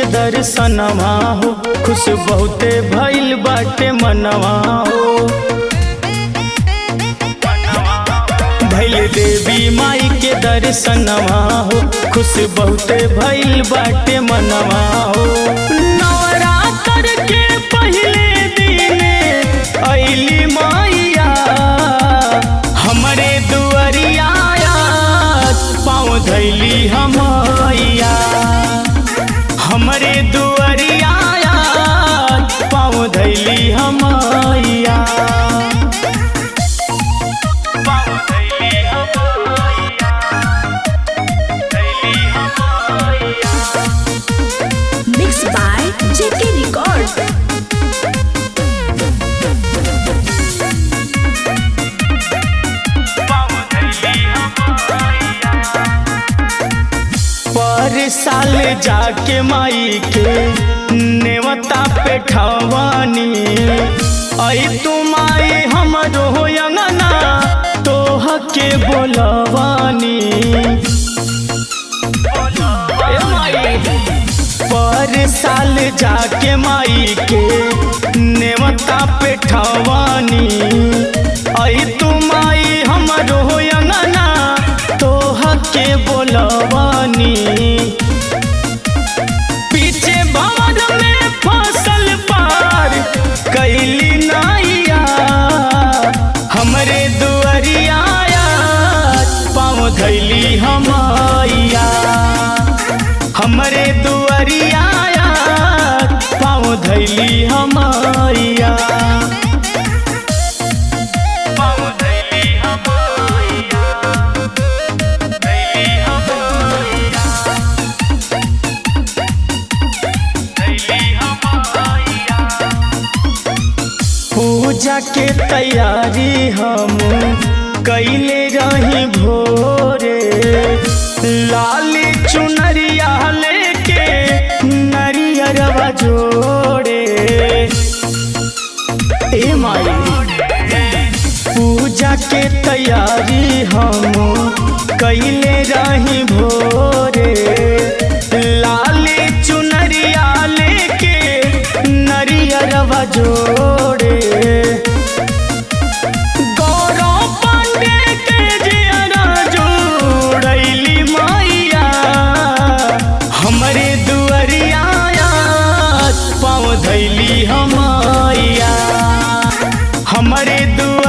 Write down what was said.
के दर्शनवा हो, खुश बहुते भइल बाटे मनवा हो। भइल देवी माई के दर्शनवा हो, खुश बहुते भइल बाटे मनवा हो। नवरात्र के पहले दिने अइली माइया हमरे दुआरिया, पाँव धैली हमैया हमरे दुआरिया, पाँव धैली हमैया। Mixed by JK Record. पर साल जाके माई के नेवता पे ठवानी, आई तुम आई हमरो अंगना तोह के बोलवानी। पर साल जाके माई के नेवता पे ठवानी, आई तुम आई हमरो अंगना तोह के बोलवानी। पीछे भंवर में फसल पार कैली नाइया हमरे दुआरिया, पाँव धैली हमैया हमरे दुआरिया, पाँव धैली हमैया। पूजा के तैयारी हम कैले रही भोरे, लाली चुनरिया लेके नरियरवा जोड़े। ए माई पूजा के तैयारी हम कैले रही भोरे, लाली चुनरिया लेके नरियरवा जोड़े। गौरव पांडे के जियरा जोड़ैली माइया हमरे दुआरिया, पाँव धैली हमैया हमरे दुआरिया।